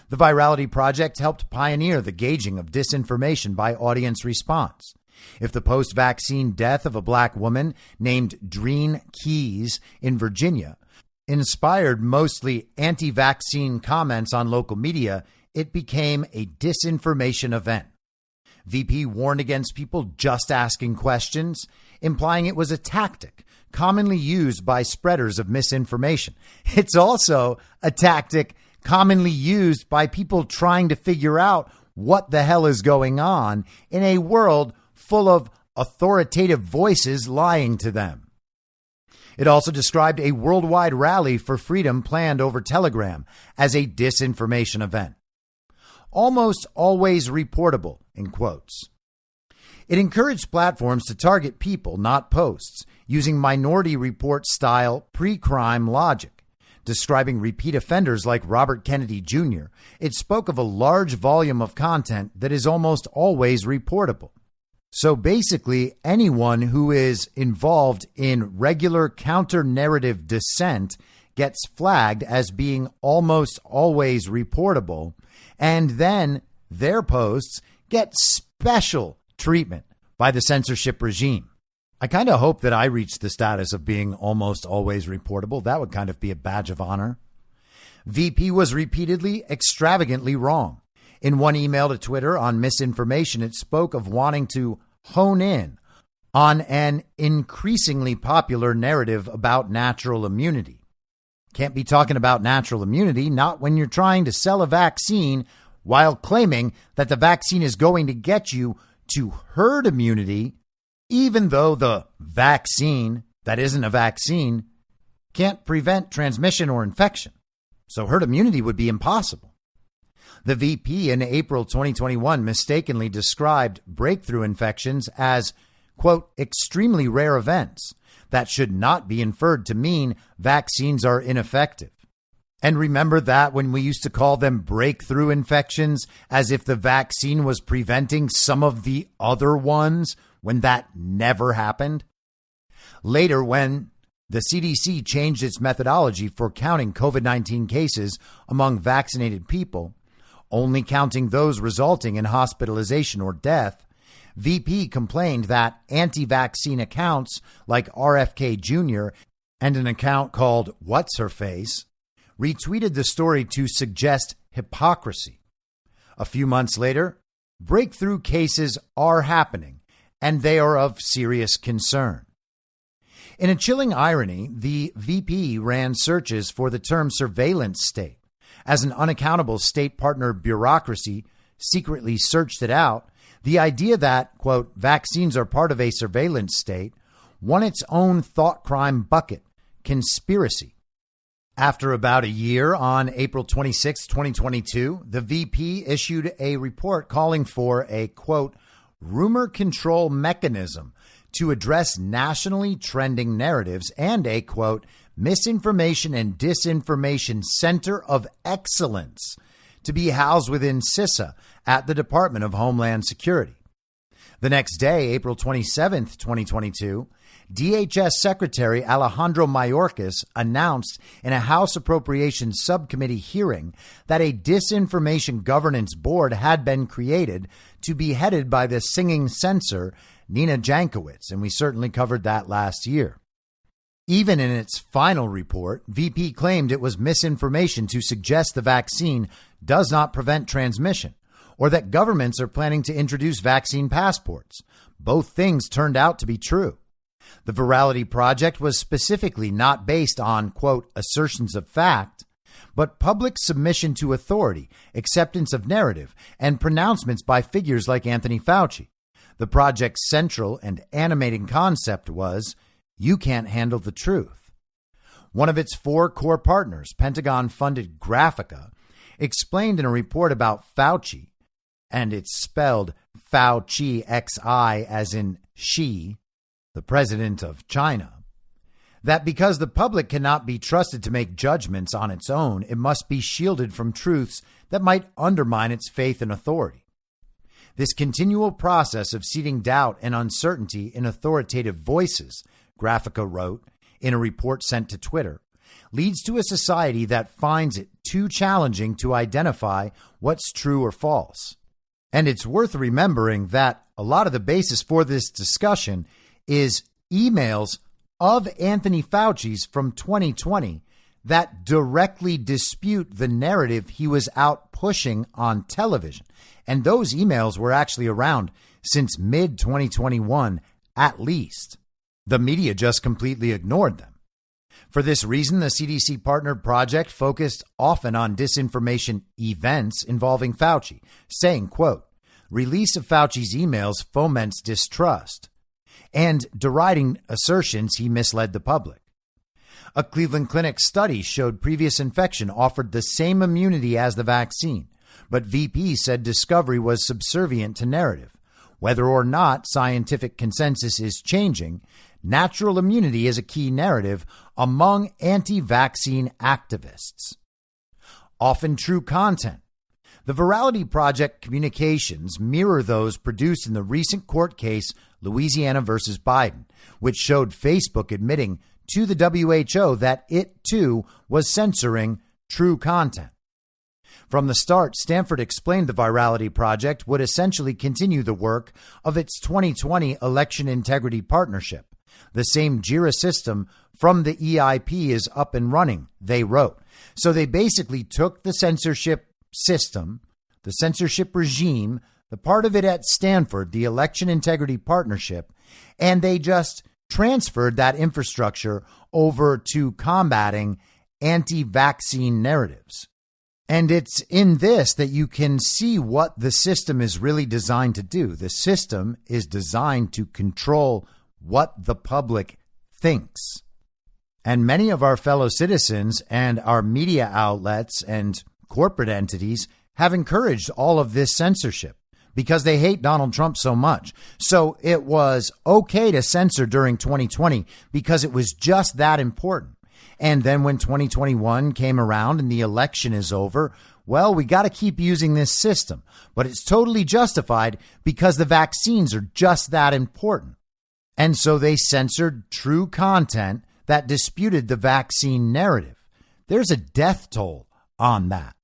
Speaker 5: The Virality Project helped pioneer the gauging of disinformation by audience response. If the post-vaccine death of a black woman named Dreen Keys in Virginia inspired mostly anti-vaccine comments on local media, it became a disinformation event. VP warned against people just asking questions, implying it was a tactic commonly used by spreaders of misinformation. It's also a tactic commonly used by people trying to figure out what the hell is going on in a world full of authoritative voices lying to them. It also described a worldwide rally for freedom planned over Telegram as a disinformation event. Almost always reportable, in quotes. It encouraged platforms to target people, not posts, using Minority Report style pre-crime logic. Describing repeat offenders like Robert Kennedy Jr., it spoke of a large volume of content that is almost always reportable. So basically, anyone who is involved in regular counter-narrative dissent gets flagged as being almost always reportable, and then their posts get special treatment by the censorship regime. I kind of hope that I reach the status of being almost always reportable. That would kind of be a badge of honor. VP was repeatedly extravagantly wrong. In one email to Twitter on misinformation, it spoke of wanting to hone in on an increasingly popular narrative about natural immunity. Can't be talking about natural immunity, not when you're trying to sell a vaccine while claiming that the vaccine is going to get you to herd immunity, even though the vaccine that isn't a vaccine can't prevent transmission or infection. So herd immunity would be impossible. The VP in April 2021 mistakenly described breakthrough infections as, quote, extremely rare events that should not be inferred to mean vaccines are ineffective. And remember that when we used to call them breakthrough infections as if the vaccine was preventing some of the other ones when that never happened? Later, when the CDC changed its methodology for counting COVID-19 cases among vaccinated people, only counting those resulting in hospitalization or death, VP complained that anti-vaccine accounts like RFK Jr. and an account called What's Her Face retweeted the story to suggest hypocrisy. A few months later, breakthrough cases are happening, and they are of serious concern. In a chilling irony, the VP ran searches for the term surveillance state. As an unaccountable state partner bureaucracy secretly searched it out, The idea that, quote, vaccines are part of a surveillance state won its own thought crime bucket, conspiracy. After about a year, on April 26, 2022, the VP issued a report calling for a, quote, rumor control mechanism to address nationally trending narratives and a, quote, misinformation and disinformation center of excellence to be housed within CISA at the Department of Homeland Security. The next day, April 27th, 2022, DHS Secretary Alejandro Mayorkas announced in a House Appropriations Subcommittee hearing that a disinformation governance board had been created to be headed by the singing censor Nina Jankowicz, and we certainly covered that last year. Even in its final report, VP claimed it was misinformation to suggest the vaccine does not prevent transmission or that governments are planning to introduce vaccine passports. Both things turned out to be true. The Virality Project was specifically not based on, quote, assertions of fact, but public submission to authority, acceptance of narrative, and pronouncements by figures like Anthony Fauci. The project's central and animating concept was, you can't handle the truth. One of its 4 core partners, Pentagon-funded Graphica, explained in a report about Fauci, and it's spelled Fauci, X-I, as in she, the president of China, that because the public cannot be trusted to make judgments on its own, it must be shielded from truths that might undermine its faith and authority. This continual process of seeding doubt and uncertainty in authoritative voices, Graphica wrote in a report sent to Twitter, leads to a society that finds it too challenging to identify what's true or false. And it's worth remembering that a lot of the basis for this discussion is emails of Anthony Fauci's from 2020 that directly dispute the narrative he was out pushing on television. And those emails were actually around since mid-2021 at least. The media just completely ignored them. For this reason, the CDC partnered project focused often on disinformation events involving Fauci, saying, quote, release of Fauci's emails foments distrust, and deriding assertions he misled the public. A Cleveland Clinic study showed previous infection offered the same immunity as the vaccine, but VP said discovery was subservient to narrative. Whether or not scientific consensus is changing, natural immunity is a key narrative among anti-vaccine activists. Often true content. The Virality Project communications mirror those produced in the recent court case Louisiana versus Biden, which showed Facebook admitting to the WHO that it too was censoring true content. From the start, Stanford explained the Virality Project would essentially continue the work of its 2020 Election Integrity Partnership. The same JIRA system from the EIP is up and running, they wrote. So they basically took the censorship system, the censorship regime, the part of it at Stanford, the Election Integrity Partnership, and they just transferred that infrastructure over to combating anti-vaccine narratives. And it's in this that you can see what the system is really designed to do. The system is designed to control what the public thinks. And many of our fellow citizens and our media outlets and corporate entities have encouraged all of this censorship because they hate Donald Trump so much. So it was okay to censor during 2020 because it was just that important. And then when 2021 came around and the election is over, well, we got to keep using this system. But it's totally justified because the vaccines are just that important. And so they censored true content that disputed the vaccine narrative. There's a death toll on that.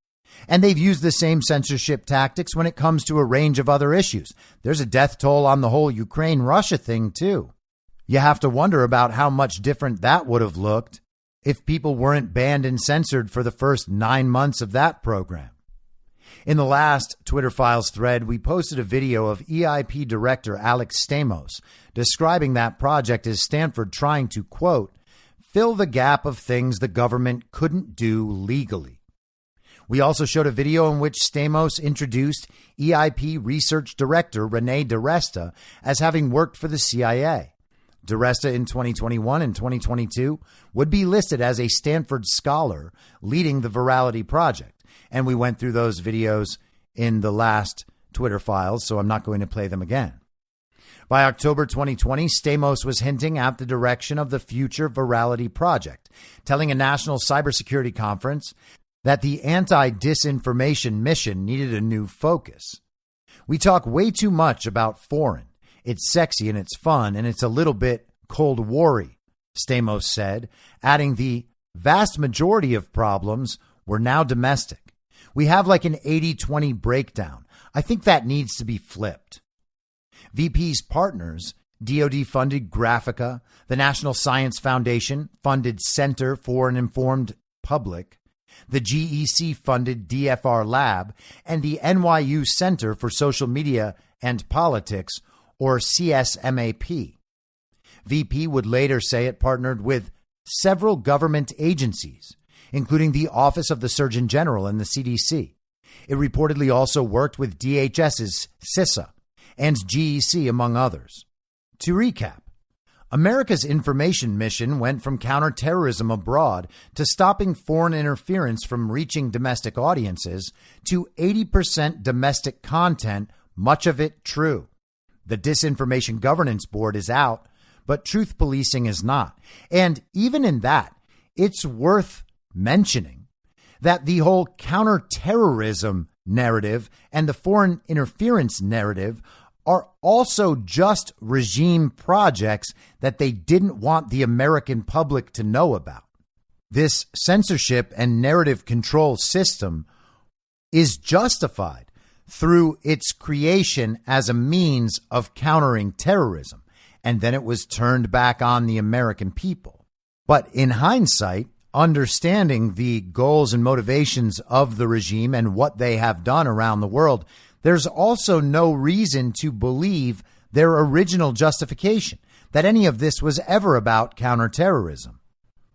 Speaker 5: And they've used the same censorship tactics when it comes to a range of other issues. There's a death toll on the whole Ukraine-Russia thing, too. You have to wonder about how much different that would have looked if people weren't banned and censored for the first 9 months of that program. In the last Twitter Files thread, we posted a video of EIP Director Alex Stamos describing that project as Stanford trying to, quote, fill the gap of things the government couldn't do legally. We also showed a video in which Stamos introduced EIP Research Director Rene DiResta as having worked for the CIA. DiResta in 2021 and 2022 would be listed as a Stanford scholar leading the Virality Project. And we went through those videos in the last Twitter files, so I'm not going to play them again. By October 2020, Stamos was hinting at the direction of the future Virality Project, telling a national cybersecurity conference that the anti-disinformation mission needed a new focus. We talk way too much about foreign. It's sexy and it's fun and it's a little bit Cold War-y, Stamos said, adding the vast majority of problems were now domestic. We have like an 80-20 breakdown. I think that needs to be flipped. VP's partners, DoD-funded Graphica, the National Science Foundation-funded Center for an Informed Public, the GEC-funded DFR Lab, and the NYU Center for Social Media and Politics, or CSMAP. VP would later say it partnered with several government agencies, including the Office of the Surgeon General and the CDC. It reportedly also worked with DHS's CISA and GEC, among others. To recap, America's information mission went from counterterrorism abroad to stopping foreign interference from reaching domestic audiences to 80% domestic content, much of it true. The Disinformation Governance Board is out, but truth policing is not. And even in that, it's worth mentioning that the whole counterterrorism narrative and the foreign interference narrative are also just regime projects that they didn't want the American public to know about. This censorship and narrative control system is justified through its creation as a means of countering terrorism, and then it was turned back on the American people. But in hindsight, understanding the goals and motivations of the regime and what they have done around the world, there's also no reason to believe their original justification, that any of this was ever about counterterrorism.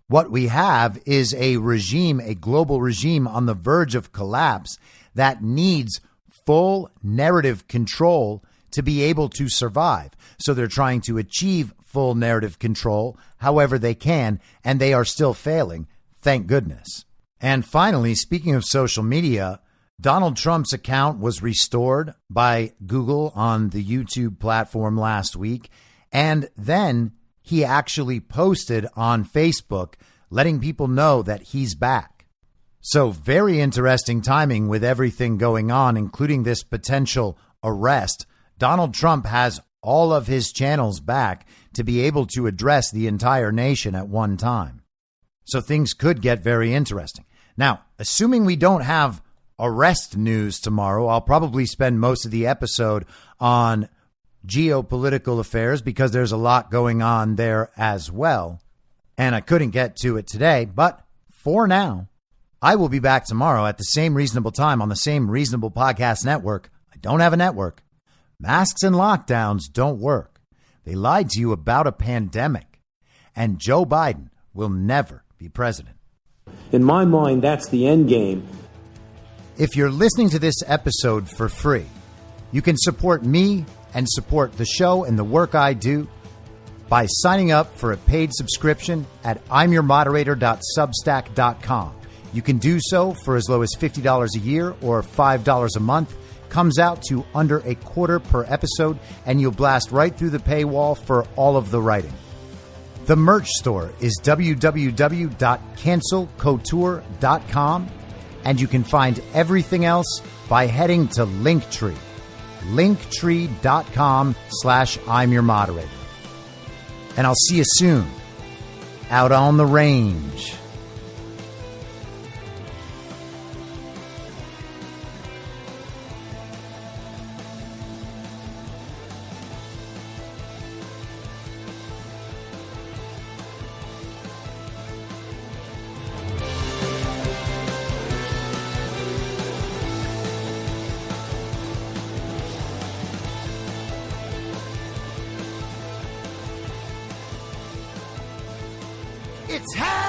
Speaker 5: What we have is a regime, a global regime on the verge of collapse that needs full narrative control to be able to survive. So they're trying to achieve full narrative control however they can, and they are still failing, thank goodness. And finally, speaking of social media, Donald Trump's account was restored by Google on the YouTube platform last week, and then he actually posted on Facebook letting people know that he's back. So very interesting timing with everything going on, including this potential arrest. Donald Trump has all of his channels back to be able to address the entire nation at one time. So things could get very interesting. Now, assuming we don't have arrest news tomorrow, I'll probably spend most of the episode on geopolitical affairs because there's a lot going on there as well. And I couldn't get to it today, but for now, I will be back tomorrow at the same reasonable time on the same reasonable podcast network. I don't have a network. Masks and lockdowns don't work. They lied to you about a pandemic. And Joe Biden will never be president.
Speaker 2: In my mind, that's the end game.
Speaker 5: If you're listening to this episode for free, you can support me and support the show and the work I do by signing up for a paid subscription at imyourmoderator.substack.com. You can do so for as low as $50 a year or $5 a month. Comes out to under $0.25 per episode, and you'll blast right through the paywall for all of the writing. The merch store is www.cancelcouture.com, and you can find everything else by heading to Linktree, linktree.com/I'mYourModerator. And I'll see you soon out on the range.
Speaker 1: It's happening!